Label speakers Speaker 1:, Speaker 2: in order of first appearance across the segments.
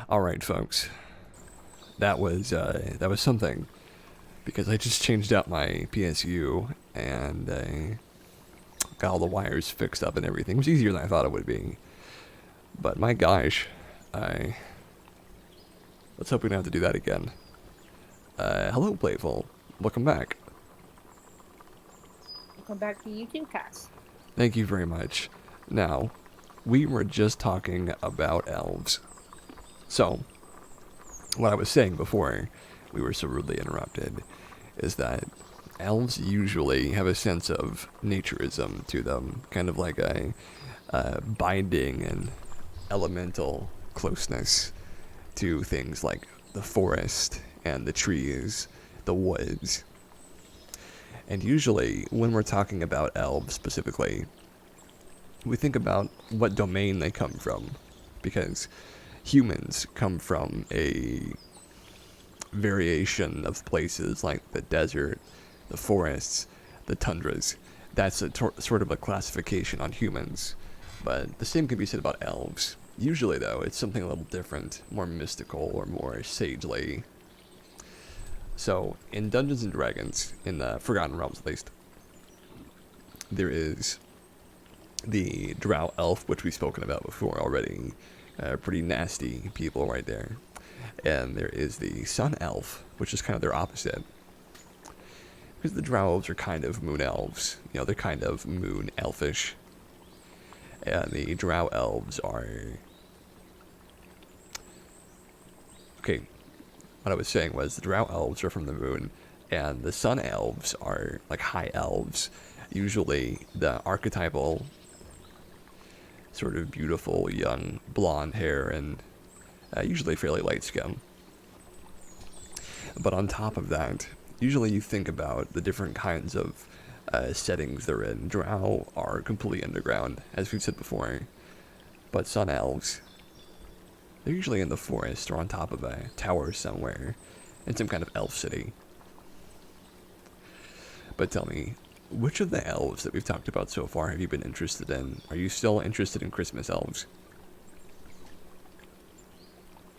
Speaker 1: All right, folks. That was something because I just changed out my PSU and got all the wires fixed up and everything. It was easier than I thought it would be. But my gosh, I let's hope we don't have to do that again. Hello, Playful. Welcome back.
Speaker 2: Welcome back to YouTube, Cass.
Speaker 1: Thank you very much. Now, we were just talking about elves. So, what I was saying before we were so rudely interrupted is that elves usually have a sense of naturism to them, kind of like a binding and elemental closeness to things like the forest and the trees, the woods. And usually, when we're talking about elves specifically, we think about what domain they come from, because humans come from a variation of places like the desert, the forests, the tundras. That's sort of a classification on humans. But the same can be said about elves. Usually, though, it's something a little different, more mystical or more sagely. So, in Dungeons and Dragons, in the Forgotten Realms at least, there is the Drow Elf, which we've spoken about before already. Pretty nasty people right there. And there is the Sun Elf, which is kind of their opposite. Because the Drow Elves are kind of moon elves. You know, they're kind of moon elfish. And the Drow Elves are... Okay, what I was saying was the Drow Elves are from the moon, and the Sun Elves are like high elves. Usually the archetypal sort of beautiful young blonde hair and usually fairly light skin. But on top of that, usually you think about the different kinds of settings they're in. Drow are completely underground, as we've said before. But Sun Elves, they're usually in the forest or on top of a tower somewhere, in some kind of elf city. But tell me, which of the elves that we've talked about so far have you been interested in? Are you still interested in Christmas elves?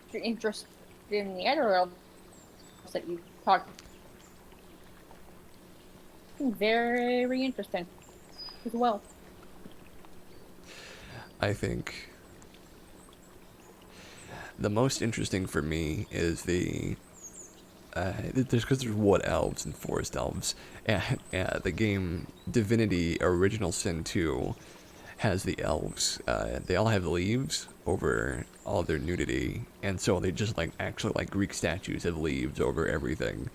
Speaker 2: If you're interested in the other elves that you talked, very interesting as well.
Speaker 1: I think the most interesting for me is because there's wood elves and forest elves, and the game Divinity Original Sin 2 has the elves. They all have leaves over all of their nudity, and so they just actually like Greek statues have leaves over everything.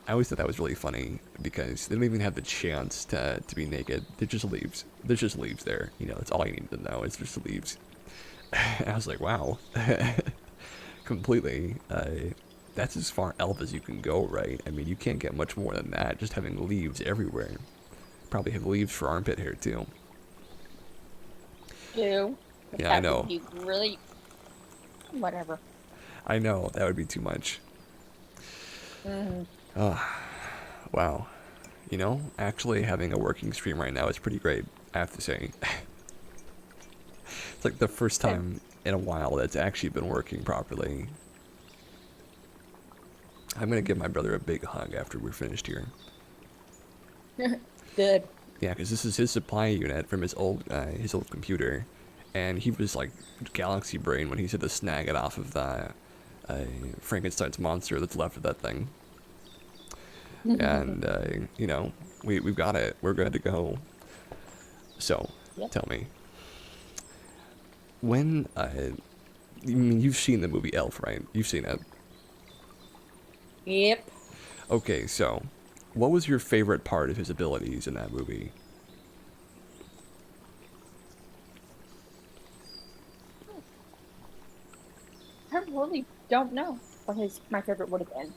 Speaker 1: I always thought that was really funny because they don't even have the chance to be naked. They're just leaves. There's just leaves there. You know, that's all you need to know. It's just leaves. And I was like, wow. Completely. That's as far elf as you can go, right? I mean, you can't get much more than that, just having leaves everywhere. Probably have leaves for armpit hair, too.
Speaker 2: Do. But
Speaker 1: Yeah, I
Speaker 2: that
Speaker 1: know.
Speaker 2: would be really... whatever.
Speaker 1: I know, that would be too much.
Speaker 2: Mm-hmm.
Speaker 1: Wow. You know, actually having a working stream right now is pretty great, I have to say. It's like the first time in a while that's actually been working properly. I'm gonna give my brother a big hug after we're finished here.
Speaker 2: Good.
Speaker 1: Yeah, because this is his supply unit from his old computer, and he was like galaxy brain when he said to snag it off of the Frankenstein's monster that's left of that thing. And you know, we've got it. We're good to go. So,
Speaker 2: Yep.
Speaker 1: tell me, when I mean, you've seen the movie Elf, right? You've seen it.
Speaker 2: Yep.
Speaker 1: Okay, so what was your favorite part of his abilities in that movie?
Speaker 2: I really don't know what my favorite would have been.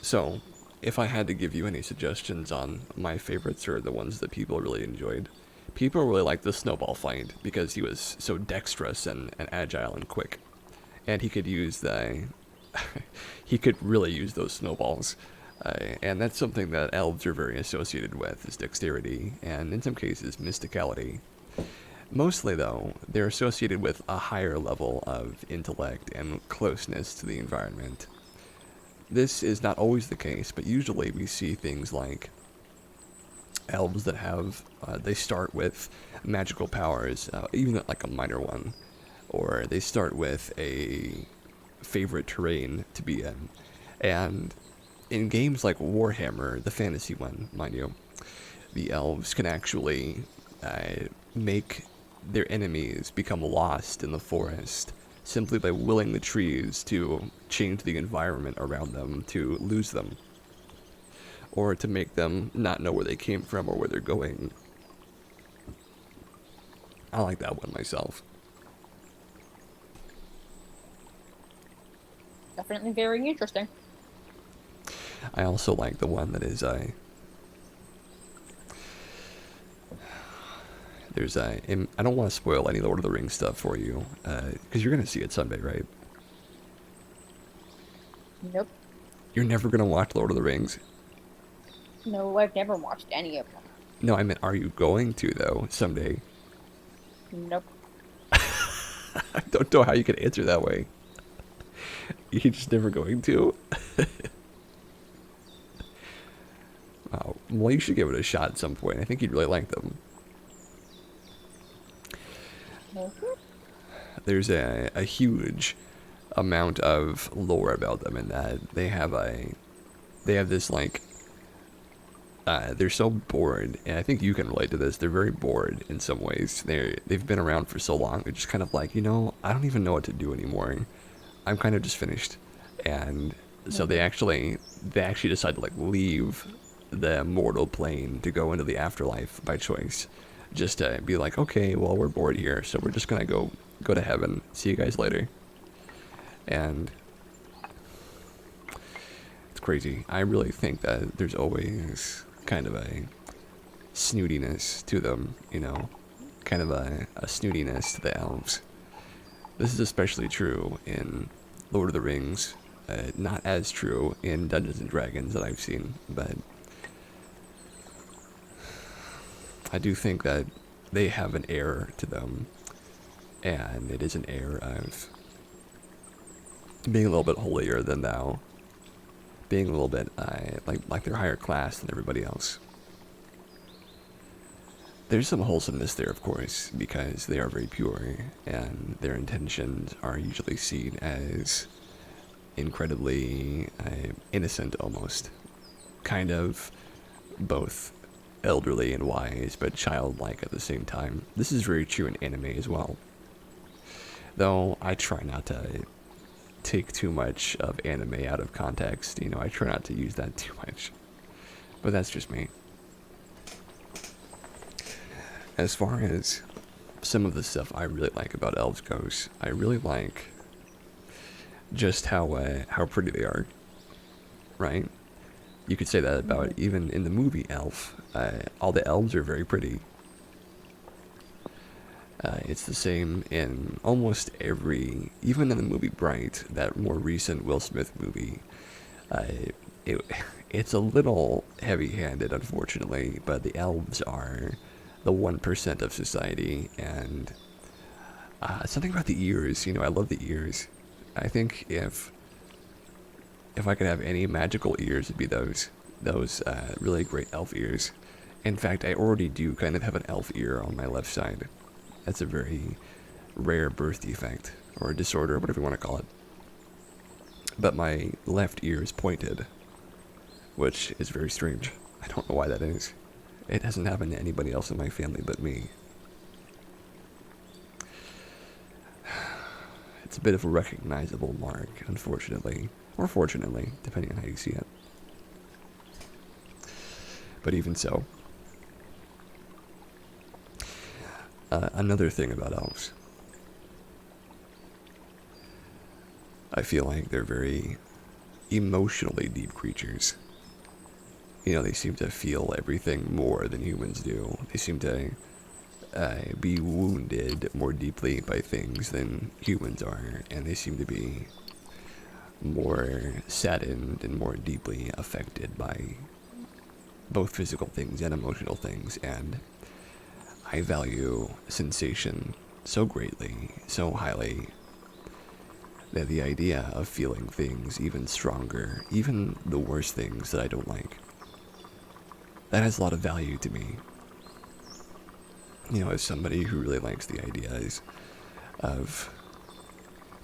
Speaker 1: So, if I had to give you any suggestions on my favorites or the ones that people really enjoyed, people really liked the snowball fight because he was so dexterous and agile and quick. And he could use he could really use those snowballs. And that's something that elves are very associated with, is dexterity, and in some cases, mysticality. Mostly, though, they're associated with a higher level of intellect and closeness to the environment. This is not always the case, but usually we see things like elves that have, they start with magical powers, even like a minor one, or they start with a favorite terrain to be in. And in games like Warhammer, the fantasy one, mind you, the elves can actually make their enemies become lost in the forest simply by willing the trees to change the environment around them to lose them, or to make them not know where they came from or where they're going. I like that one myself.
Speaker 2: Definitely very interesting.
Speaker 1: I also like the one that is there's a. I don't want to spoil any Lord of the Rings stuff for you, because you're gonna see it someday, right?
Speaker 2: Nope.
Speaker 1: You're never gonna watch Lord of the Rings.
Speaker 2: No, I've never watched any of them.
Speaker 1: No, I meant, are you going to though someday?
Speaker 2: Nope.
Speaker 1: I don't know how you can answer that way. You're just never going to. Wow. Well, you should give it a shot at some point. I think you'd really like them. There's a huge amount of lore about them in that they have this like they're so bored, and I think you can relate to this. They're very bored in some ways. They've been around for so long. They're just kind of like, I don't even know what to do anymore. I'm kind of just finished, and so they actually decide to like leave the mortal plane to go into the afterlife by choice, just to be like, okay, well, we're bored here, so we're just gonna go to heaven. See you guys later. And it's crazy. I really think that there's always kind of a snootiness to them, kind of a snootiness to the elves. This is especially true in Lord of the Rings. Not as true in Dungeons and Dragons that I've seen, but I do think that they have an air to them, and it is an air of being a little bit holier than thou, being a little bit like they're higher class than everybody else. There's some wholesomeness there, of course, because they are very pure, and their intentions are usually seen as incredibly innocent, almost. Kind of both elderly and wise, but childlike at the same time. This is very true in anime as well. Though I try not to take too much of anime out of context. I try not to use that too much. But that's just me. As far as some of the stuff I really like about elves goes, I really like just how pretty they are, right? You could say that about even in the movie Elf. All the elves are very pretty. It's the same in almost every, even in the movie Bright, that more recent Will Smith movie. It's a little heavy-handed, unfortunately, but the elves are the 1% of society, and something about the ears. I love the ears. I think if I could have any magical ears, it'd be those really great elf ears. In fact, I already do kind of have an elf ear on my left side. That's a very rare birth defect, or a disorder, whatever you want to call it. But my left ear is pointed, which is very strange. I don't know why that is. It hasn't happened to anybody else in my family but me. It's a bit of a recognizable mark, unfortunately. Or fortunately, depending on how you see it. But even so. Another thing about elves. I feel like they're very emotionally deep creatures. They seem to feel everything more than humans do. They seem to be wounded more deeply by things than humans are, and they seem to be more saddened and more deeply affected by both physical things and emotional things. And I value sensation so greatly, so highly, that the idea of feeling things even stronger, even the worst things that I don't like, that has a lot of value to me. You know, as somebody who really likes the ideas of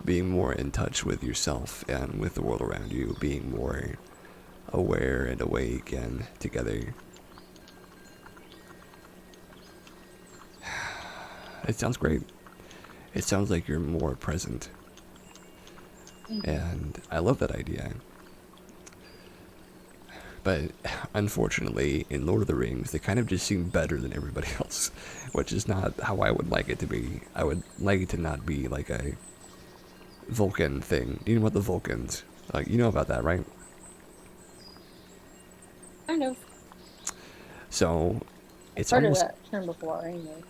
Speaker 1: being more in touch with yourself and with the world around you, being more aware and awake and together. It sounds great. It sounds like you're more present. And I love that idea. But unfortunately, in Lord of the Rings, they kind of just seem better than everybody else, which is not how I would like it to be. I would like it to not be like a Vulcan thing. You know what the Vulcans? You know about that, right?
Speaker 2: I know.
Speaker 1: So
Speaker 2: I've
Speaker 1: it's
Speaker 2: heard of
Speaker 1: almost
Speaker 2: that term before, anyway.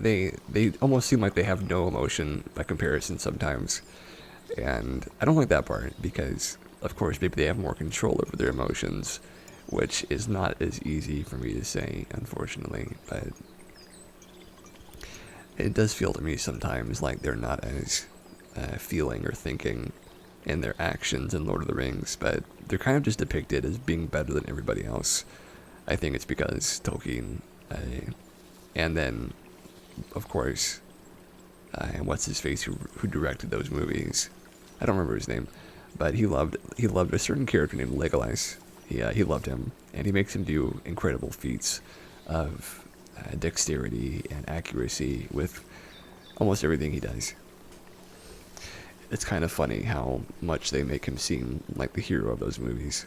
Speaker 1: they almost seem like they have no emotion by comparison sometimes, and I don't like that part because, of course, maybe they have more control over their emotions, which is not as easy for me to say, unfortunately. But it does feel to me sometimes like they're not as feeling or thinking in their actions in Lord of the Rings, but they're kind of just depicted as being better than everybody else. I think it's because Tolkien, and then, of course, what's his face who directed those movies? I don't remember his name, but he loved a certain character named Legolas. He loved him, and he makes him do incredible feats of dexterity and accuracy with almost everything he does. It's kind of funny how much they make him seem like the hero of those movies.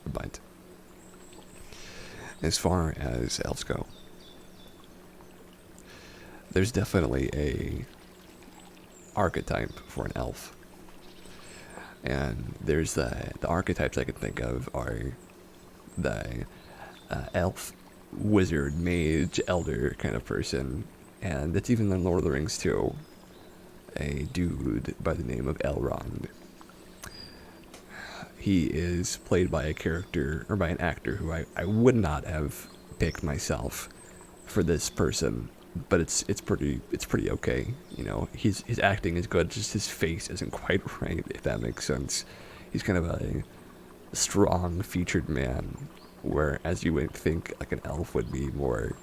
Speaker 1: But as far as elves go, there's definitely a archetype for an elf. And there's the archetypes I can think of are the elf, wizard, mage, elder kind of person. And that's even in Lord of the Rings too. A dude by the name of Elrond. He is played by a character, or by an actor who I would not have picked myself for this person, but it's pretty okay. You know, his acting is good, just his face isn't quite right, if that makes sense. He's kind of a strong featured man, whereas you would think like an elf would be more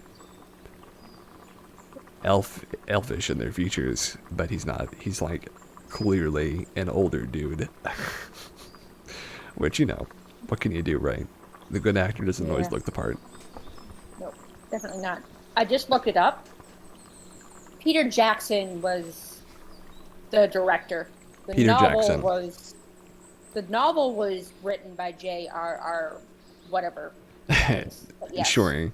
Speaker 1: elfish in their features, but he's not. He's like clearly an older dude. Which, you know, what can you do, right? The good actor doesn't always
Speaker 2: Yeah.
Speaker 1: look the part.
Speaker 2: Nope, definitely not. I just looked it up. Peter Jackson was the director. The
Speaker 1: Peter
Speaker 2: novel
Speaker 1: Jackson.
Speaker 2: was the novel was written by J.R.R. whatever his name is. But yes.
Speaker 1: Sure.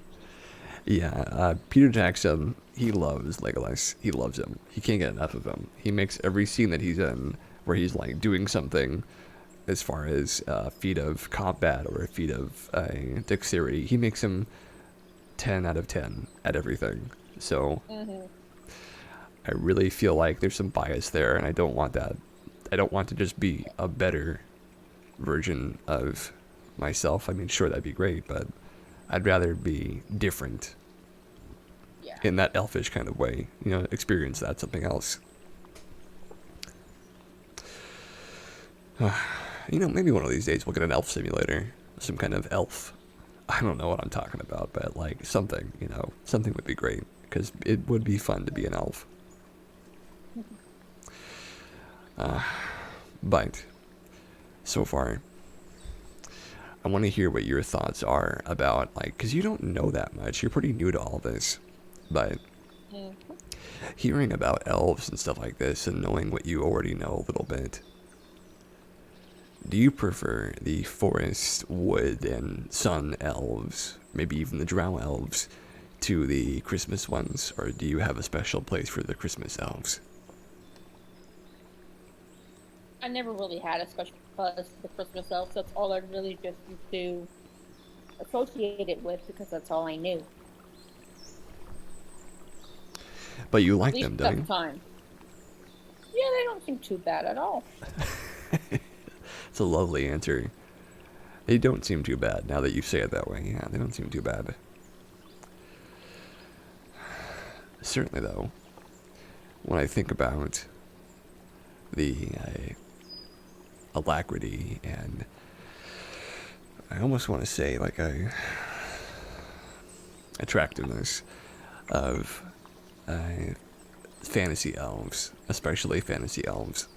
Speaker 1: Yeah, Peter Jackson, he loves Legolas. He loves him. He can't get enough of him. He makes every scene that he's in where he's like doing something as far as a feat of combat or a feat of dexterity. He makes him 10 out of 10 at everything. So
Speaker 2: Mm-hmm.
Speaker 1: I really feel like there's some bias there, and I don't want that. I don't want to just be a better version of myself. I mean, sure, that'd be great, but I'd rather be different
Speaker 2: Yeah.
Speaker 1: in that elfish kind of way. You know, experience that, something else. You know, maybe one of these days we'll get an elf simulator. Some kind of elf. I don't know what I'm talking about, but like something, you know, something would be great. Because it would be fun to be an elf. But so far, I want to hear what your thoughts are about, like, because you don't know that much. You're pretty new to all this. But
Speaker 2: Mm-hmm.
Speaker 1: hearing about elves and stuff like this and knowing what you already know a little bit, do you prefer the forest, wood, and sun elves, maybe even the drow elves, to the Christmas ones? Or do you have a special place for the Christmas elves?
Speaker 2: I never really had a special buzz for the Christmas elves. That's all I really just used to associate it with because that's all I knew.
Speaker 1: But you
Speaker 2: At
Speaker 1: like
Speaker 2: least
Speaker 1: them,
Speaker 2: at
Speaker 1: don't
Speaker 2: the
Speaker 1: you?
Speaker 2: time. Yeah, they don't seem too bad at all.
Speaker 1: It's a lovely answer. They don't seem too bad now that you say it that way. Yeah, they don't seem too bad. Certainly, though, when I think about the alacrity and I almost want to say like a attractiveness of uh, fantasy elves, especially fantasy elves,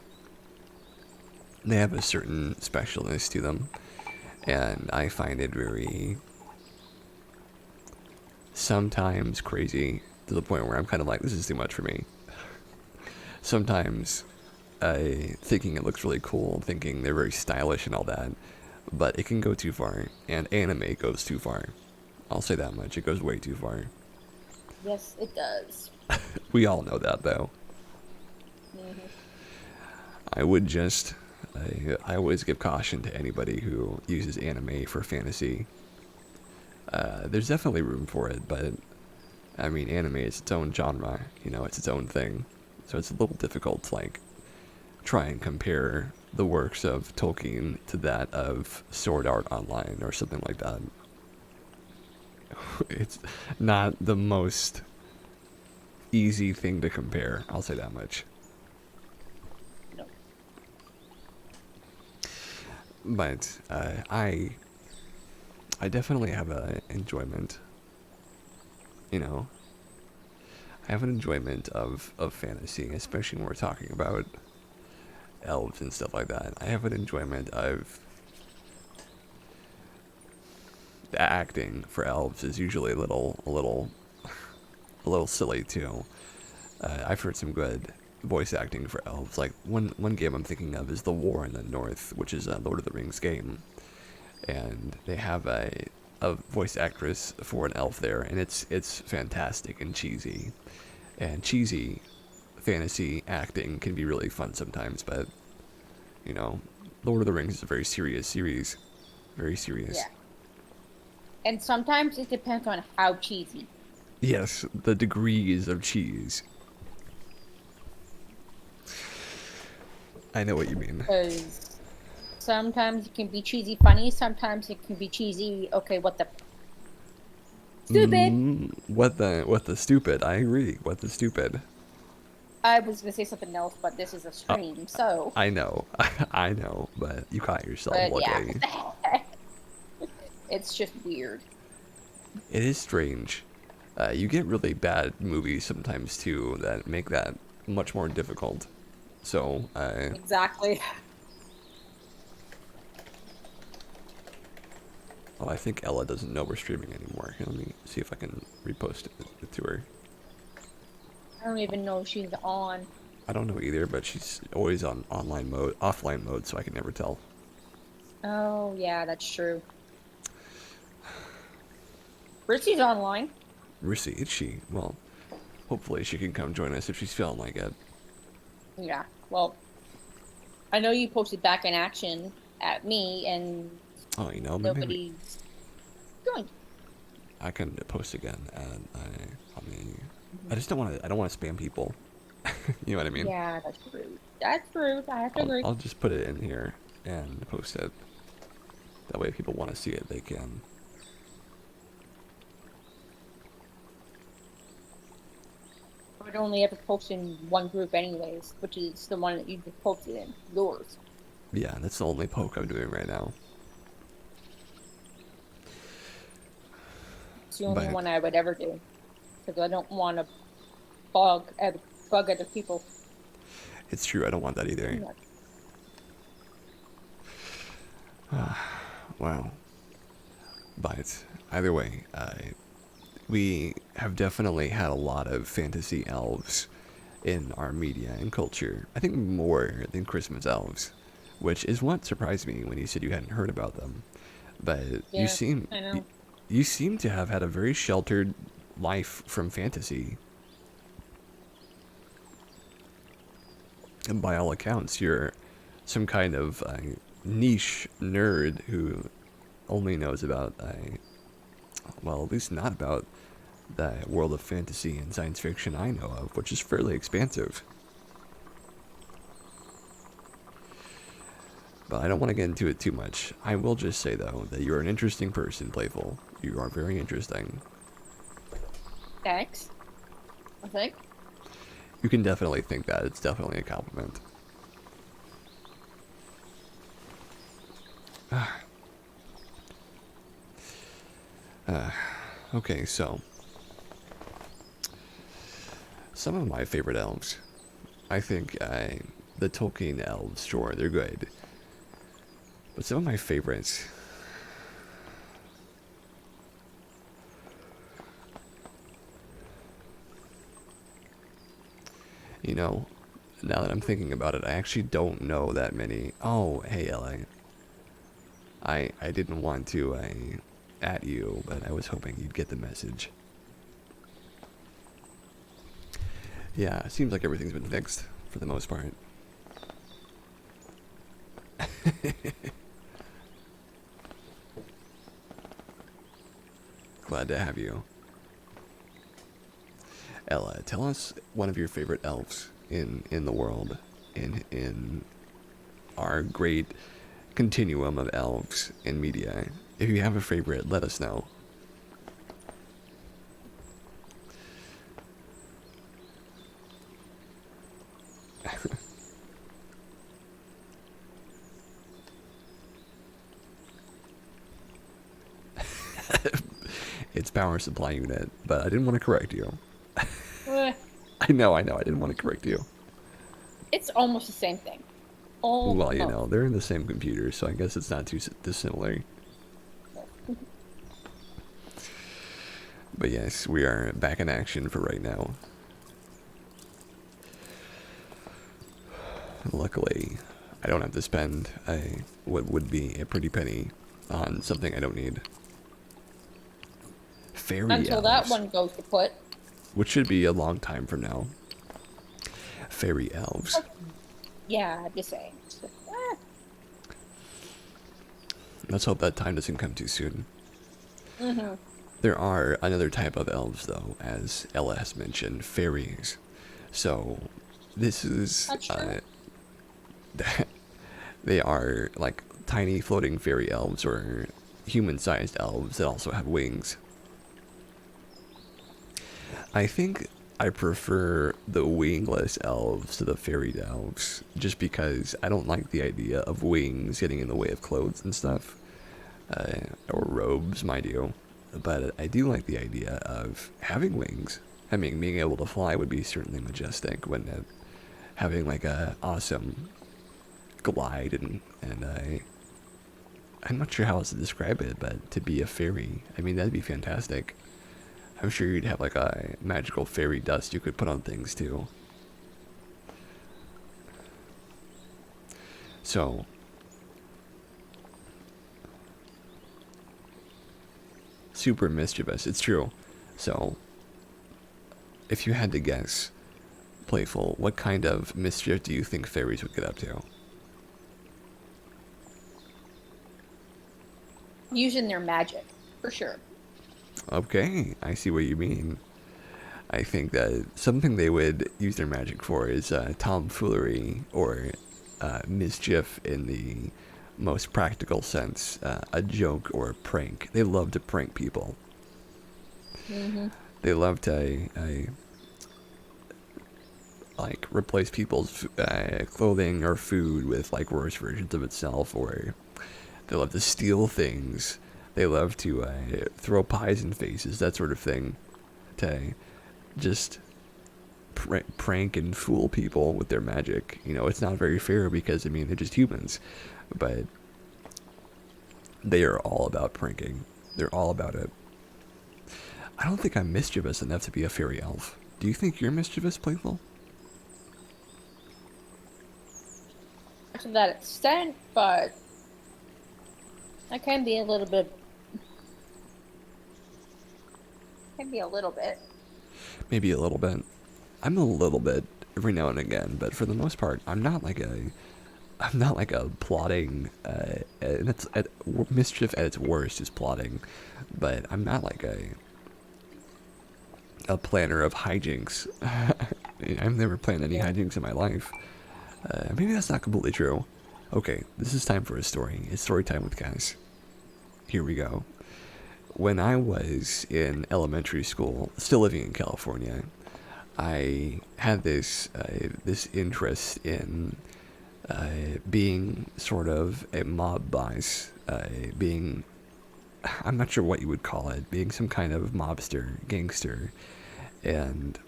Speaker 1: they have a certain specialness to them, and I find it very sometimes crazy to the point where I'm kind of like, this is too much for me. Sometimes thinking it looks really cool, thinking they're very stylish and all that, but it can go too far, and anime goes too far. I'll say that much. It goes way too far.
Speaker 2: Yes, it does.
Speaker 1: We all know that, though.
Speaker 2: Hmm.
Speaker 1: I would just, I always give caution to anybody who uses anime for fantasy. There's definitely room for it, but I mean, anime is its own genre. You know, it's its own thing, so it's a little difficult to like try and compare the works of Tolkien to that of Sword Art Online or something like that. It's not the most easy thing to compare. I'll say that much.
Speaker 2: No.
Speaker 1: But I definitely have a enjoyment. You know, I have an enjoyment of fantasy, especially when we're talking about elves and stuff like that. I have an enjoyment of the acting for elves is usually a little silly too. I've heard some good voice acting for elves. Like one game I'm thinking of is The War in the North, which is a Lord of the Rings game, and they have a voice actress for an elf there, and it's fantastic and cheesy. And cheesy fantasy acting can be really fun sometimes, but you know, Lord of the Rings is a very serious series, very serious.
Speaker 2: Yeah. And sometimes it depends on how cheesy.
Speaker 1: Yes, the degrees of cheese. I know what you mean.
Speaker 2: Because sometimes it can be cheesy funny, sometimes it can be cheesy, okay, what the stupid.
Speaker 1: What the stupid? I agree. What the stupid?
Speaker 2: I was gonna say something else, but this is a
Speaker 1: Uh,
Speaker 2: stream, so
Speaker 1: I know, I know, but you caught yourself.
Speaker 2: but yeah.
Speaker 1: Luckily,
Speaker 2: It's just weird.
Speaker 1: it is strange. You get really bad movies sometimes too that make that much more difficult. So,
Speaker 2: Exactly.
Speaker 1: oh, I think Ella doesn't know we're streaming anymore. Here, let me see if I can repost it to her.
Speaker 2: I don't even know if she's on.
Speaker 1: I don't know either, but she's always on online mode, offline mode, so I can never tell.
Speaker 2: Oh yeah, that's true. Richie's online.
Speaker 1: Rissy, is she? Well, hopefully she can come join us if she's feeling like it.
Speaker 2: Yeah. Well, I know you posted back in action at me and
Speaker 1: Oh, you know, maybe
Speaker 2: nobody's joined.
Speaker 1: I can post again, and I mean, I
Speaker 2: Mhm.
Speaker 1: just don't want to. I don't want to spam people. You know what I mean?
Speaker 2: Yeah, that's rude. That's rude. I have to agree.
Speaker 1: I'll just put it in here and post it. That way, if people want to see it, they can.
Speaker 2: I would only ever post in one group anyways, which is the one that you just posted in, yours.
Speaker 1: Yeah, that's the only poke I'm doing right now.
Speaker 2: It's the only
Speaker 1: But
Speaker 2: one I would ever do. Because I don't want to bug, bug other people.
Speaker 1: it's true. I don't want that either. Wow. But either way, we have definitely had a lot of fantasy elves in our media and culture. I think more than Christmas elves, which is what surprised me when you said you hadn't heard about them. But
Speaker 2: Yeah, I know.
Speaker 1: you seem to have had a very sheltered life from fantasy. And by all accounts, you're some kind of niche nerd who only knows about, well, at least not about the world of fantasy and science fiction I know of, which is fairly expansive. But I don't want to get into it too much. I will just say, though, that you're an interesting person, Playful. You are very interesting.
Speaker 2: Thanks. I think.
Speaker 1: You can definitely think that. It's definitely a compliment. Okay, so some of my favorite elves. I think the Tolkien elves, sure, they're good. But some of my favorites. You know, now that I'm thinking about it, I actually don't know that many. Oh, hey, LA. I didn't want to at you, but I was hoping you'd get the message. Yeah, seems like everything's been fixed for the most part. Glad to have you. Ella, tell us one of your favorite elves in the world, in our great continuum of elves in media. If you have a favorite, let us know. It's power supply unit, but I didn't want to correct you.
Speaker 2: Eh,
Speaker 1: I know, I didn't want to correct you.
Speaker 2: it's almost the same thing.
Speaker 1: Well,
Speaker 2: Almost.
Speaker 1: they're in the same computer, so I guess it's not too dissimilar. But yes, we are back in action for right now. Luckily, I don't have to spend what would be a pretty penny on something I don't need. Fairy
Speaker 2: Until that
Speaker 1: elves,
Speaker 2: one goes to put.
Speaker 1: which should be a long time from now. Fairy elves.
Speaker 2: Yeah, I'm just saying.
Speaker 1: Let's hope that time doesn't come too soon.
Speaker 2: Mm-hmm.
Speaker 1: There are another type of elves, though, as Ella has mentioned, fairies. So, this is
Speaker 2: That's true.
Speaker 1: they are like tiny floating fairy elves or human-sized elves that also have wings. I think I prefer the wingless elves to the fairy elves, just because I don't like the idea of wings getting in the way of clothes and stuff, or robes, mind you. But I do like the idea of having wings. I mean, being able to fly would be certainly majestic, wouldn't it? Having like a awesome glide and I'm not sure how else to describe it, but to be a fairy, I mean that'd be fantastic. I'm sure you'd have like a magical fairy dust you could put on things too. So, super mischievous, it's true. So, if you had to guess, Playful, what kind of mischief do you think fairies would get up to?
Speaker 2: Using their magic, for sure.
Speaker 1: Okay, I see what you mean. I think that something they would use their magic for is tomfoolery or mischief in the most practical sense, a joke or a prank. They love to prank people.
Speaker 2: Mm-hmm.
Speaker 1: They love to like replace people's clothing or food with like worse versions of itself, or they love to steal things. They love to throw pies in faces, that sort of thing, to just prank and fool people with their magic. You know, it's not very fair because, I mean, they're just humans. But they are all about pranking. They're all about it. I don't think I'm mischievous enough to be a fairy elf. Do you think you're mischievous, Playful?
Speaker 2: To that extent, but I can be a little bit. Can be a little bit.
Speaker 1: Maybe a little bit. I'm a little bit every now and again, but for the most part, I'm not like a plotting. And it's mischief at its worst is plotting, but I'm not like a planner of hijinks. I've never planned any hijinks in my life. Maybe that's not completely true. Okay, this is time for a story. It's story time with Cass. Here we go. When I was in elementary school, still living in California, I had this interest in being sort of a mob boss, being, I'm not sure what you would call it, being some kind of mobster, gangster. And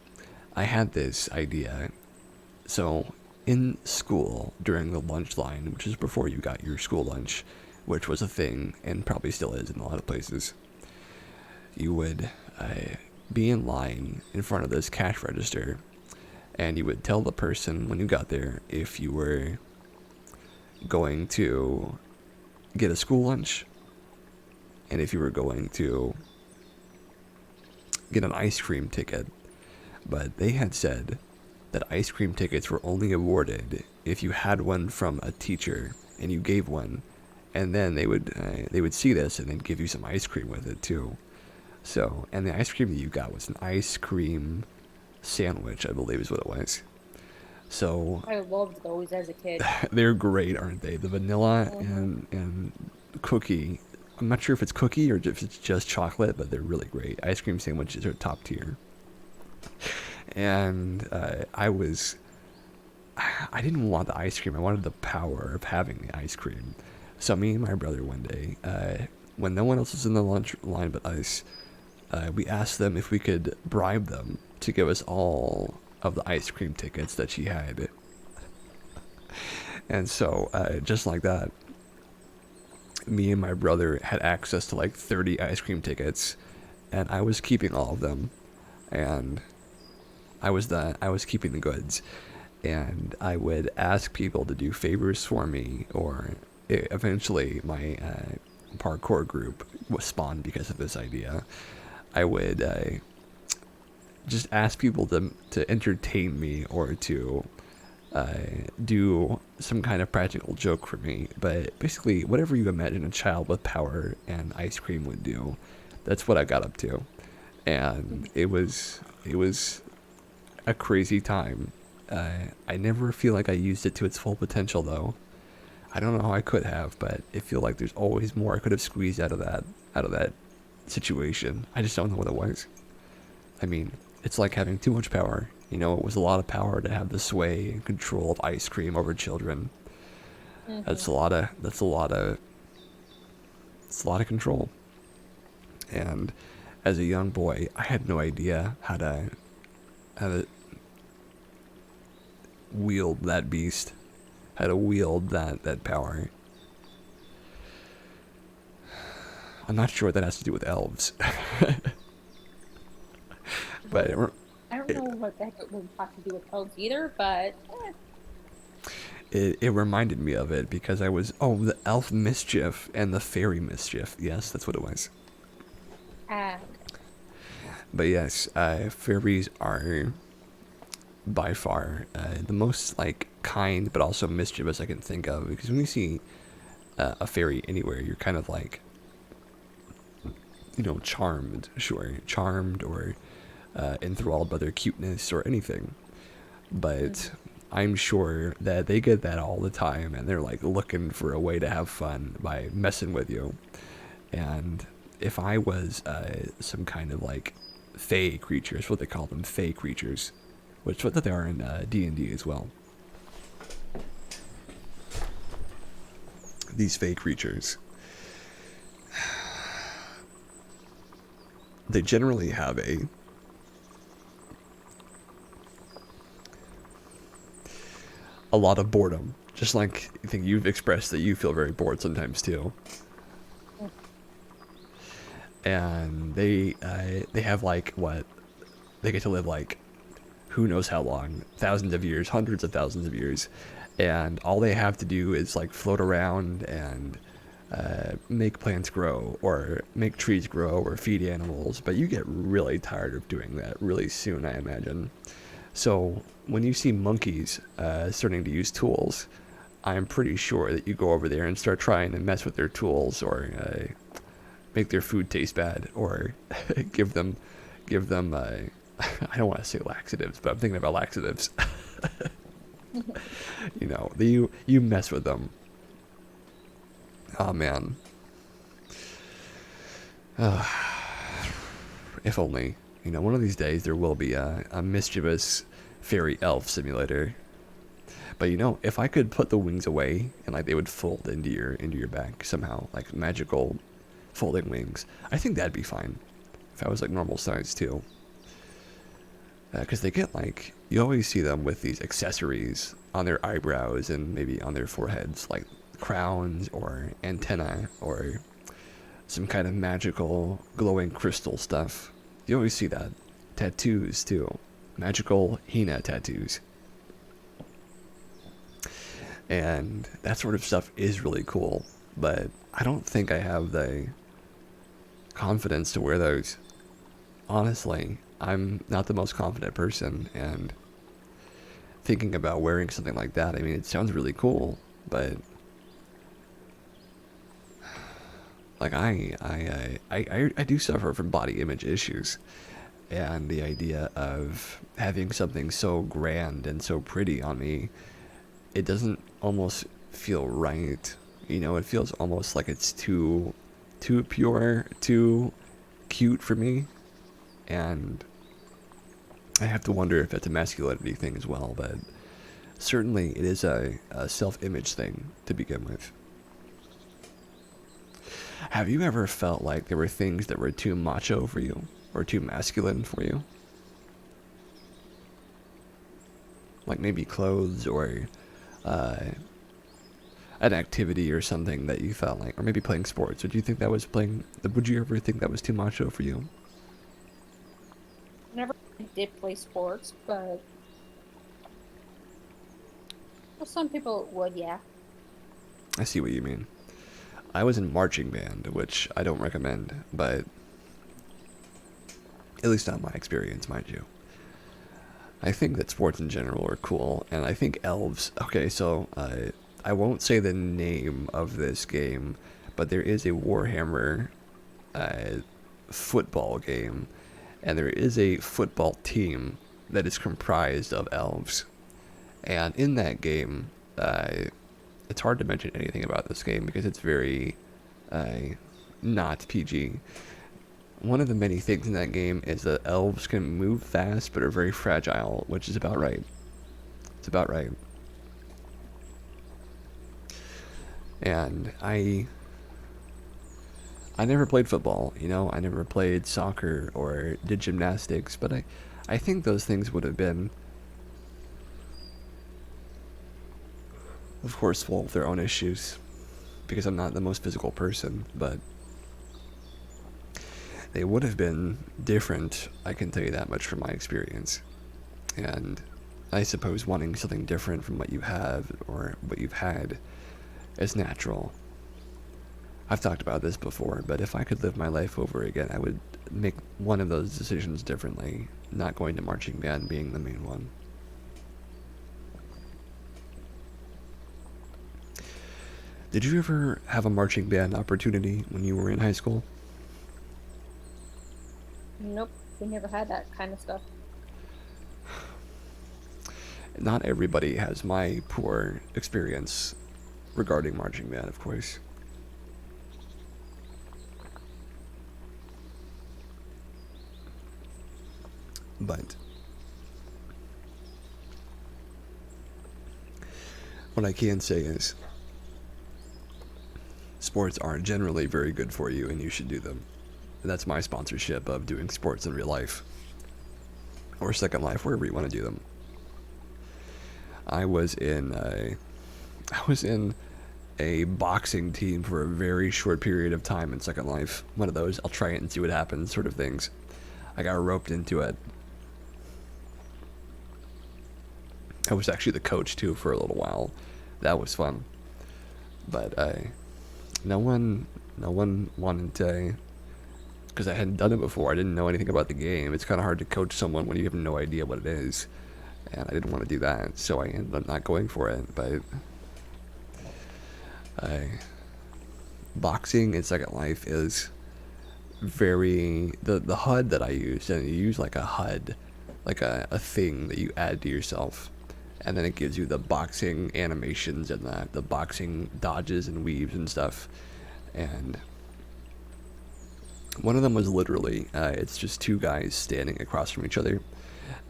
Speaker 1: I had this idea. So in school, during the lunch line, which is before you got your school lunch, which was a thing and probably still is in a lot of places, you would be in line in front of this cash register, and you would tell the person when you got there if you were going to get a school lunch and if you were going to get an ice cream ticket. But they had said that ice cream tickets were only awarded if you had one from a teacher and you gave one, and then they would see this and then give you some ice cream with it too. So, and the ice cream that you got was an ice cream sandwich, I believe is what it was. So
Speaker 2: I loved those as a kid.
Speaker 1: they're great, aren't they? The vanilla and cookie. I'm not sure if it's cookie or if it's just chocolate, but they're really great. Ice cream sandwiches are top tier. And I didn't want the ice cream. I wanted the power of having the ice cream. So me and my brother one day, when no one else was in the lunch line but us, we asked them if we could bribe them to give us all of the ice cream tickets that she had. And so, just like that, me and my brother had access to like 30 ice cream tickets, and I was keeping all of them, and I was keeping the goods, and I would ask people to do favors for me, or eventually my parkour group was spawned because of this idea. I would just ask people to entertain me or to do some kind of practical joke for me. But basically, whatever you imagine a child with power and ice cream would do, that's what I got up to. And it was a crazy time. I never feel like I used it to its full potential, though. I don't know how I could have, but I feel like there's always more I could have squeezed out of that situation. I just don't know what it was. I mean, it's like having too much power. You know, it was a lot of power to have the sway and control of ice cream over children.
Speaker 2: Mm-hmm.
Speaker 1: That's a lot of control. And as a young boy, I had no idea how to wield that beast, how to wield that power. I'm not sure what that has to do with elves. But
Speaker 2: I don't know what the heck it would have to do with elves either, but
Speaker 1: it reminded me of it because I was, the elf mischief and the fairy mischief. Yes, that's what it was. But yes, fairies are by far the most like kind but also mischievous I can think of, because when you see a fairy anywhere, you're kind of like, charmed or enthralled by their cuteness or anything. But I'm sure that they get that all the time, and they're like looking for a way to have fun by messing with you. And if I was some kind of like fey creatures, what they call them, fey creatures, which is what they are in D&D as well. These fey creatures, they generally have a lot of boredom, just like I think you've expressed that you feel very bored sometimes too. And they have like what they get to live like who knows how long, thousands of years, hundreds of thousands of years, and all they have to do is like float around and make plants grow or make trees grow or feed animals. But you get really tired of doing that really soon, I imagine. So when you see monkeys starting to use tools, I'm pretty sure that you go over there and start trying to mess with their tools or make their food taste bad or give them I don't want to say laxatives, but I'm thinking about laxatives. You mess with them. Oh man. If only You know, one of these days there will be a mischievous fairy elf simulator. But you know, if I could put the wings away and like they would fold into your back somehow, like magical folding wings, I think that'd be fine. If I was like normal size too. Because they get like, you always see them with these accessories on their eyebrows and maybe on their foreheads, like crowns or antennae or some kind of magical glowing crystal stuff. You always see that. Tattoos too. Magical henna tattoos. And that sort of stuff is really cool, but I don't think I have the confidence to wear those. Honestly, I'm not the most confident person, and thinking about wearing something like that, I mean, it sounds really cool, but like I do suffer from body image issues, and the idea of having something so grand and so pretty on me, it doesn't almost feel right. You know, it feels almost like it's too pure, too cute for me, and I have to wonder if it's a masculinity thing as well, but certainly it is a self-image thing to begin with. Have you ever felt like there were things that were too macho for you, or too masculine for you? Like maybe clothes, or uh, an activity or something that you felt like, or maybe playing sports. Would you think that was playing? Would you ever think that was too macho for you?
Speaker 2: Never did play sports, but well, some people would, yeah.
Speaker 1: I see what you mean. I was in marching band, which I don't recommend, but at least not my experience, mind you. I think that sports in general are cool, and I think elves. Okay, so I won't say the name of this game, but there is a Warhammer uh, football game, and there is a football team that is comprised of elves. And in that game, it's hard to mention anything about this game because it's very not PG. One of the many things in that game is that elves can move fast but are very fragile, which is about right. It's about right. And I never played football, you know, I never played soccer or did gymnastics, but I think those things would have been, of course, full of their own issues, because I'm not the most physical person, but they would have been different, I can tell you that much from my experience. And I suppose wanting something different from what you have or what you've had is natural. I've talked about this before, but if I could live my life over again, I would make one of those decisions differently, not going to marching band being the main one. Did you ever have a marching band opportunity when you were in high school?
Speaker 2: Nope, we never had that kind of stuff.
Speaker 1: Not everybody has my poor experience regarding marching band, of course. But what I can say is sports are generally very good for you and you should do them. That's my sponsorship of doing sports in real life or Second Life, wherever you want to do them. I was in a boxing team for a very short period of time in Second Life. One of those, I'll try it and see what happens sort of things. I got roped into it. I was actually the coach too for a little while. That was fun. But no one wanted to, because I hadn't done it before. I didn't know anything about the game. It's kind of hard to coach someone when you have no idea what it is, and I didn't want to do that, so I ended up not going for it. But boxing in Second Life is very the HUD that I used, and you use like a HUD, like a thing that you add to yourself, and then it gives you the boxing animations and the boxing dodges and weaves and stuff, and One of them was literally, it's just two guys standing across from each other,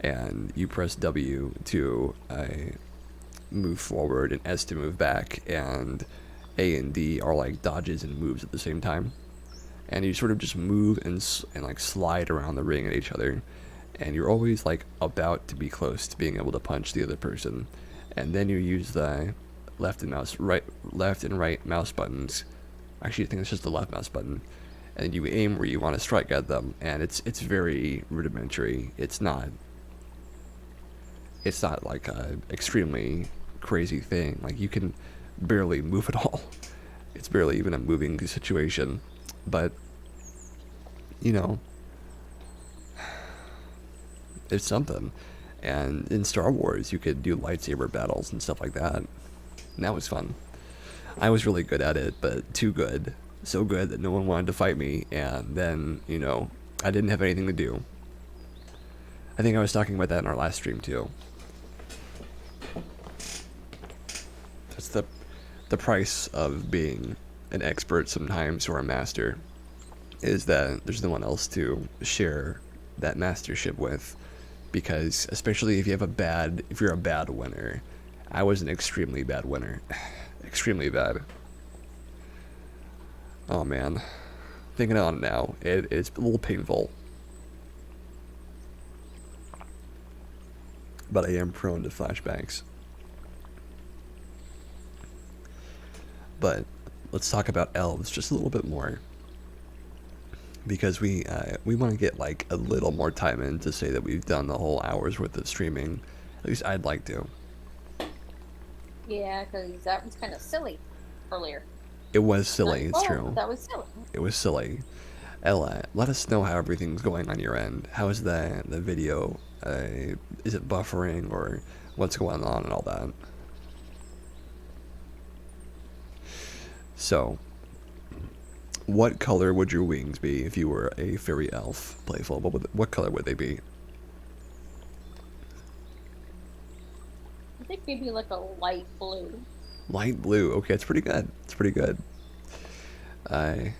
Speaker 1: and you press W to move forward and S to move back, and A and D are like dodges and moves at the same time. And you sort of just move and like slide around the ring at each other, and you're always like about to be close to being able to punch the other person, and then you use the left and right mouse buttons. Actually, I think it's just the left mouse button, and you aim where you want to strike at them, and it's very rudimentary. It's not like a extremely crazy thing. Like, you can barely move at all. It's barely even a moving situation, but you know, it's something. And in Star Wars, you could do lightsaber battles and stuff like that. And that was fun. I was really good at it, but too good. So good that no one wanted to fight me, and then, I didn't have anything to do. I think I was talking about that in our last stream, too. That's the price of being an expert sometimes, or a master, is that there's no one else to share that mastership with. Because especially if you're a bad winner. I was an extremely bad winner. Extremely bad. Oh man. Thinking on it now, it's a little painful. But I am prone to flashbacks. But let's talk about Elves just a little bit more. Because we want to get like a little more time in to say that we've done the whole hour's worth of streaming. At least I'd like to.
Speaker 2: Yeah, because that was kind of silly earlier.
Speaker 1: It was silly, it's true.
Speaker 2: That was silly.
Speaker 1: It was silly. Ella, let us know how everything's going on your end. How is the video? Is it buffering, or what's going on and all that? So, what color would your wings be if you were a fairy elf, Playful? What color would they be?
Speaker 2: I think maybe like a light blue.
Speaker 1: Light blue. Okay, it's pretty good. It's pretty good. I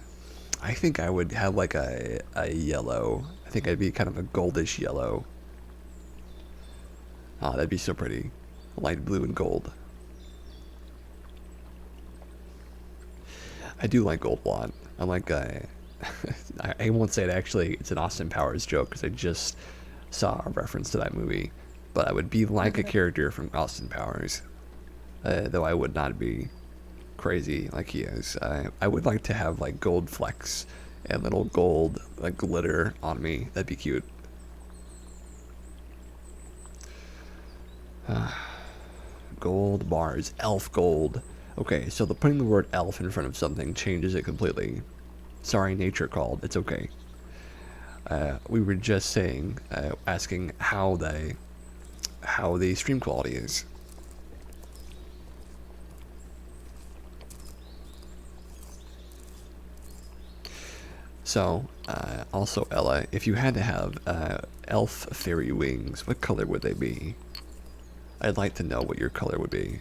Speaker 1: think I would have like a yellow. I think I'd be kind of a goldish yellow. Ah, that'd be so pretty. Light blue and gold. I do like gold a lot. I'm like, I won't say it actually. It's an Austin Powers joke because I just saw a reference to that movie. But I would be like a character from Austin Powers. Though I would not be crazy like he is. I would like to have like gold flecks and little gold like glitter on me. That'd be cute. Gold bars. Elf gold. Okay, so putting the word elf in front of something changes it completely. Sorry, nature called. It's okay. We were just saying, asking how the stream quality is. So, also Ella, if you had to have elf fairy wings, what color would they be? I'd like to know what your color would be.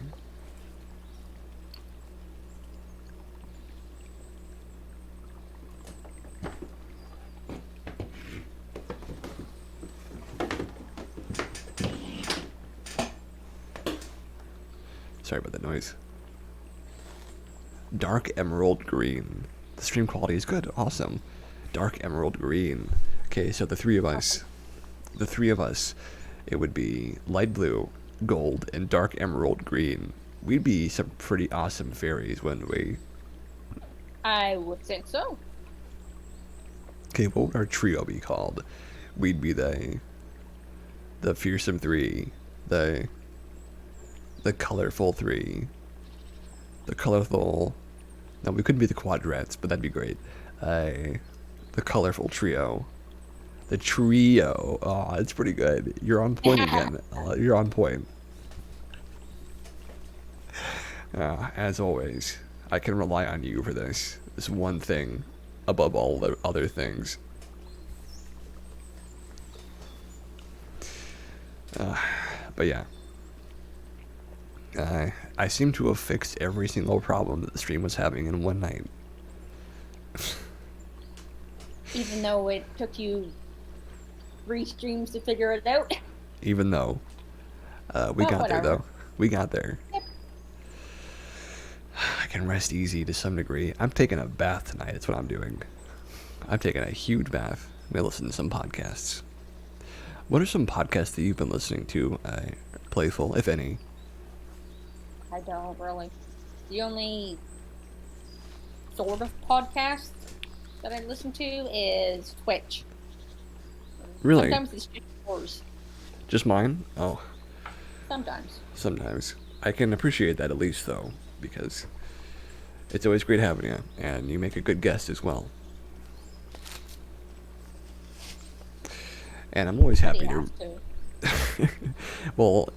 Speaker 1: Sorry about that noise. Dark emerald green. The stream quality is good. Awesome. Dark emerald green. Okay, so the three of us, it would be light blue, gold, and dark emerald green. We'd be some pretty awesome fairies, wouldn't we?
Speaker 2: I would think so.
Speaker 1: Okay, what would our trio be called? We'd be the fearsome three, the colorful three, the colorful. No, we couldn't be the quadrants, but that'd be great. The colorful trio. The trio. Oh, it's pretty good. You're on point again. You're on point. As always, I can rely on you for this. This one thing above all the other things. But yeah. I seem to have fixed every single problem that the stream was having in one night.
Speaker 2: Even though it took you 3 streams to figure it out.
Speaker 1: Even though we
Speaker 2: But
Speaker 1: got there,
Speaker 2: whatever.
Speaker 1: though. We got there.
Speaker 2: Yep.
Speaker 1: I can rest easy to some degree. I'm taking a bath tonight. That's what I'm doing. I'm taking a huge bath. I'm going to listen to some podcasts. What are some podcasts that you've been listening to, Playful, if any?
Speaker 2: I don't really. The only sort of podcast that I listen to is Twitch.
Speaker 1: Really?
Speaker 2: Sometimes it's just yours.
Speaker 1: Just mine? Oh,
Speaker 2: Sometimes.
Speaker 1: sometimes. I can appreciate that at least, though, because it's always great having you, and you make a good guest as well. And I'm always happy
Speaker 2: Somebody
Speaker 1: to.
Speaker 2: has to.
Speaker 1: Well,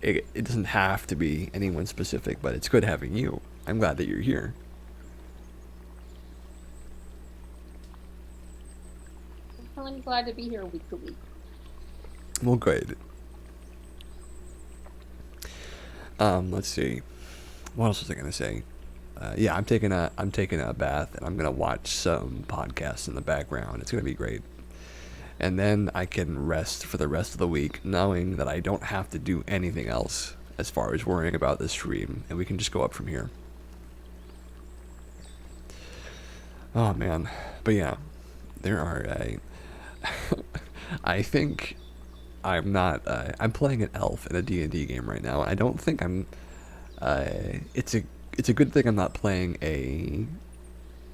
Speaker 1: it doesn't have to be anyone specific, but it's good having you. I'm glad that you're here.
Speaker 2: I'm glad to be here week to week.
Speaker 1: Well, good. Let's see. What else was I gonna say? Yeah, I'm taking a bath, and I'm gonna watch some podcasts in the background. It's gonna be great. And then I can rest for the rest of the week, knowing that I don't have to do anything else as far as worrying about the stream, and we can just go up from here. Oh man, but yeah, there are a. I think I'm not. I'm playing an elf in a D&D game right now, and I don't think I'm. It's a good thing I'm not playing a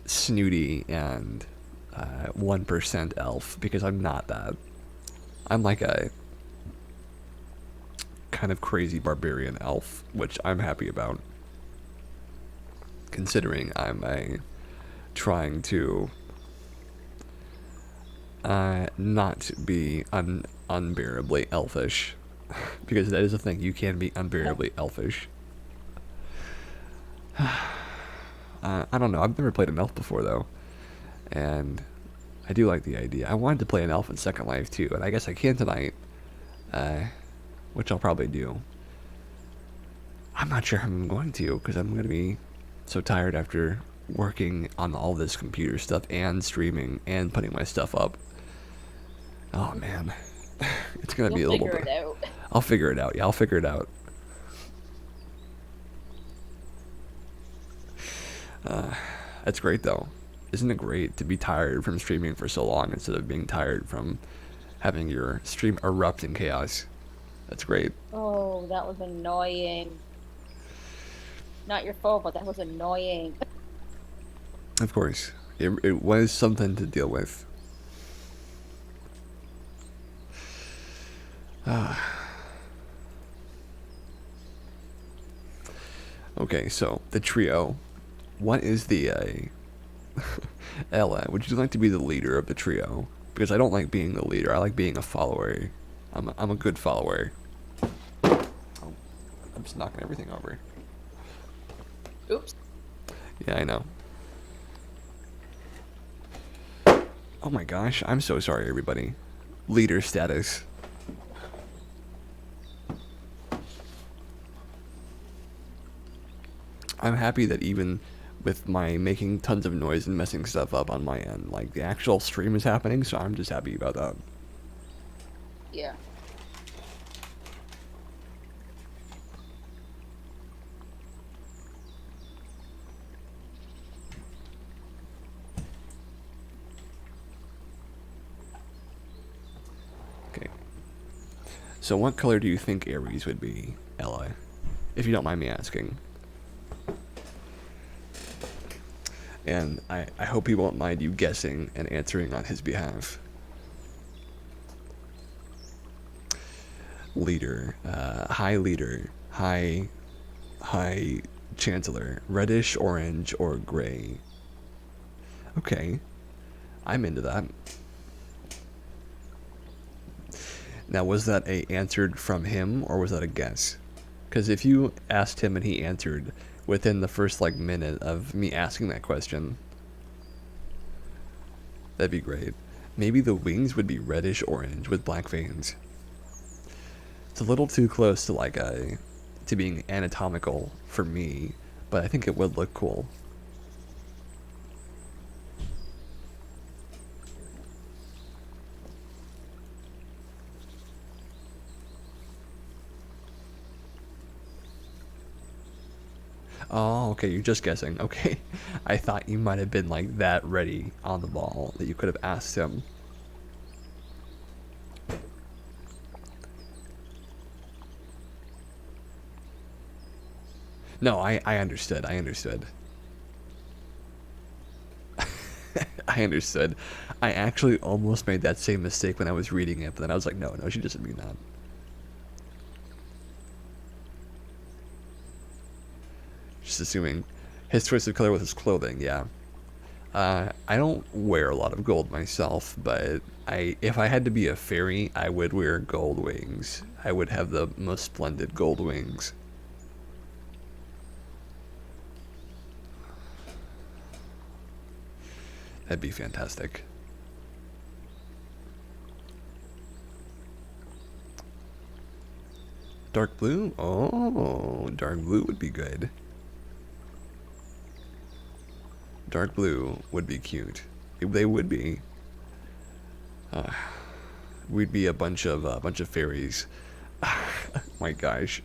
Speaker 1: snooty and 1% elf, because I'm not that. I'm like a kind of crazy barbarian elf, which I'm happy about, considering I'm trying to not be unbearably elfish, because that is a thing. You can be unbearably elfish. I don't know. I've never played an elf before, though, and I do like the idea. I wanted to play an elf in Second Life too, and I guess I can tonight, which I'll probably do. I'm not sure how I'm going to, because I'm going to be so tired after working on all this computer stuff and streaming and putting my stuff up. Oh man, it's going to be a little bit.
Speaker 2: Figure it out.
Speaker 1: I'll figure it out. Yeah, I'll figure it out. That's great though. Isn't it great to be tired from streaming for so long instead of being tired from having your stream erupt in chaos? That's great.
Speaker 2: Oh, that was annoying. Not your fault, but that was annoying.
Speaker 1: Of course. It was something to deal with. Okay, so the trio. What is the Ella, would you like to be the leader of the trio? Because I don't like being the leader. I like being a follower. I'm a good follower. Oh, I'm just knocking everything over.
Speaker 2: Oops.
Speaker 1: Yeah, I know. Oh my gosh, I'm so sorry, everybody. Leader status. I'm happy that even with my making tons of noise and messing stuff up on my end, like, the actual stream is happening, so I'm just happy about that.
Speaker 2: Yeah.
Speaker 1: Okay. So what color do you think Ares would be, Ella? If you don't mind me asking. And I hope he won't mind you guessing and answering on his behalf. Leader, high chancellor, reddish, orange, or gray. Okay, I'm into that. Now, was that a answered from him, or was that a guess? Because if you asked him and he answered within the first, like, minute of me asking that question, that'd be great. Maybe the wings would be reddish orange with black veins. It's a little too close to, like, to being anatomical for me, but I think it would look cool. Oh, okay, you're just guessing. Okay. I thought you might have been like that ready on the ball that you could have asked him. No, I understood. I understood. I understood. I actually almost made that same mistake when I was reading it, but then I was like, no, no, she doesn't mean that. Just assuming his choice of color was his clothing, yeah. I don't wear a lot of gold myself, but if I had to be a fairy, I would wear gold wings. I would have the most splendid gold wings. That'd be fantastic. Dark blue? Oh, dark blue would be good. Dark blue would be cute. They would be. We'd be a bunch of fairies. My gosh,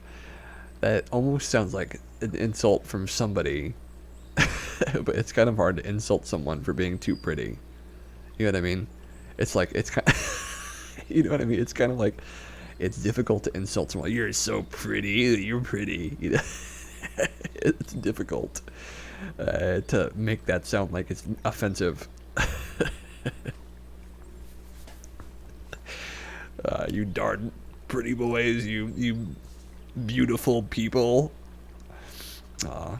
Speaker 1: that almost sounds like an insult from somebody, but it's kind of hard to insult someone for being too pretty. You know what I mean? It's like it's kind. You know what I mean? It's kind of like it's difficult to insult someone. You're so pretty. You're pretty. You know? It's difficult to make that sound like it's offensive. You darn pretty boys. You beautiful people. Uh,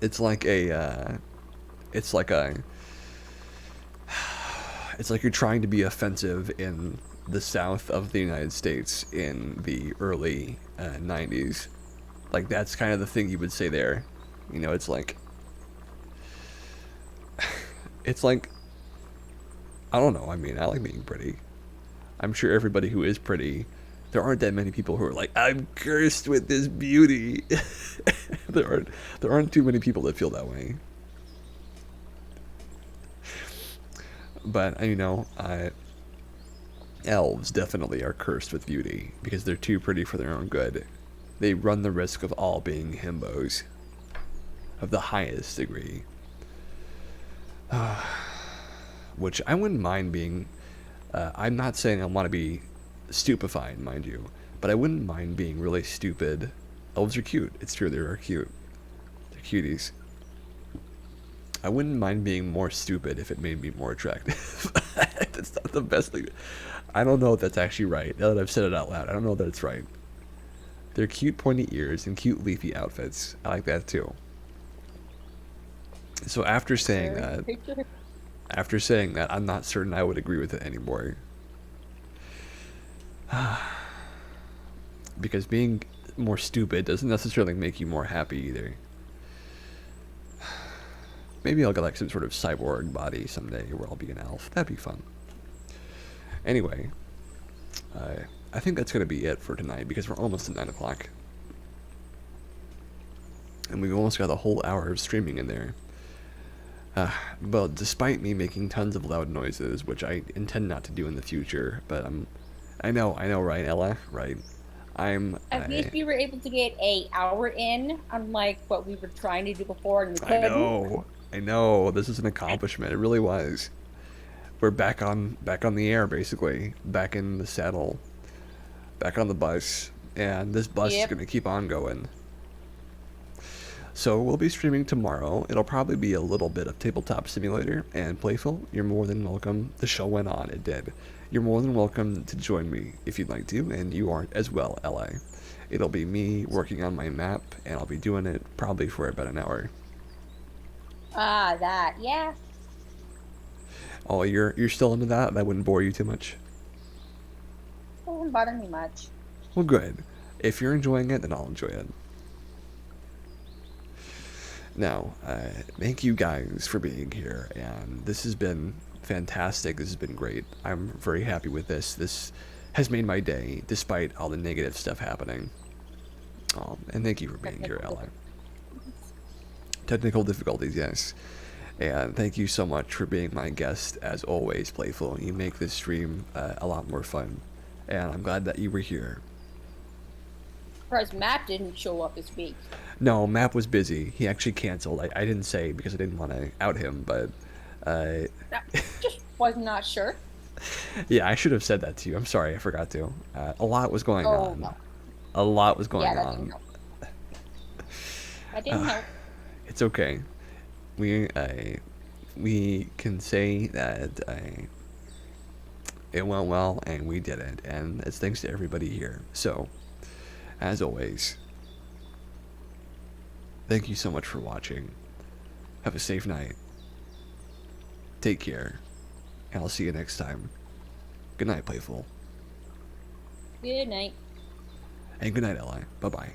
Speaker 1: it's like a. It's like a. It's like you're trying to be offensive in the South of the United States in the early 90s. Like that's kind of the thing you would say there. You know, it's like I don't know. I mean, I like being pretty. I'm sure everybody who is pretty, there aren't that many people who are like, I'm cursed with this beauty. there aren't there aren't too many people that feel that way. But elves definitely are cursed with beauty because they're too pretty for their own good. They run the risk of all being himbos of the highest degree. Which I wouldn't mind being. I'm not saying I want to be stupefied, mind you, but I wouldn't mind being really stupid. Elves are cute. It's true, they are cute. They're cuties. I wouldn't mind being more stupid if it made me more attractive. That's not the best thing. I don't know if that's actually right. Now that I've said it out loud, I don't know that it's right. They're cute pointy ears and cute leafy outfits. I like that too. So after saying that, I'm not certain I would agree with it anymore. Because being more stupid doesn't necessarily make you more happy either. Maybe I'll get like some sort of cyborg body someday where I'll be an elf. That'd be fun. Anyway, I think that's going to be it for tonight because we're almost at 9 o'clock. And we've almost got a whole hour of streaming in there. But despite me making tons of loud noises, which I intend not to do in the future, but I know, right, Ella? Right.
Speaker 2: At least we were able to get a hour in, unlike what we were trying to do before, and we
Speaker 1: I
Speaker 2: couldn't.
Speaker 1: I know. This is an accomplishment. It really was. We're back on the air, basically. Back in the saddle. Back on the bus. And this bus is
Speaker 2: Yep.
Speaker 1: going to keep on going. So we'll be streaming tomorrow. It'll probably be a little bit of Tabletop Simulator and Playful. You're more than welcome. The show went on. It did. You're more than welcome to join me if you'd like to, and you are as well, LA. It'll be me working on my map, and I'll be doing it probably for about an hour.
Speaker 2: Yeah.
Speaker 1: Oh, you're still into that? That wouldn't bore you too much?
Speaker 2: It wouldn't bother me much.
Speaker 1: Well, good. If you're enjoying it, then I'll enjoy it. Now, thank you guys for being here, and this has been fantastic. This has been great. I'm very happy with this. This has made my day, despite all the negative stuff happening. And thank you for being here, Ella. Technical difficulties, yes. And thank you so much for being my guest, as always, Playful. You make this stream a lot more fun, and I'm glad that you were here.
Speaker 2: Surprised Matt didn't show up this week.
Speaker 1: No, Map was busy. He actually canceled. I didn't say because I didn't want to out him, but uh,
Speaker 2: No, just was not sure.
Speaker 1: yeah, I should have said that to you. I'm sorry, I forgot to. A lot was going
Speaker 2: Oh
Speaker 1: on.
Speaker 2: no.
Speaker 1: A lot was
Speaker 2: Yeah,
Speaker 1: going
Speaker 2: that didn't
Speaker 1: on.
Speaker 2: help. That didn't help.
Speaker 1: It's okay. We we can say that it went well and we did it, and it's thanks to everybody here. So, as always, thank you so much for watching. Have a safe night. Take care, and I'll see you next time. Good night, Playful.
Speaker 2: Good night.
Speaker 1: And good night, Ally. Bye bye.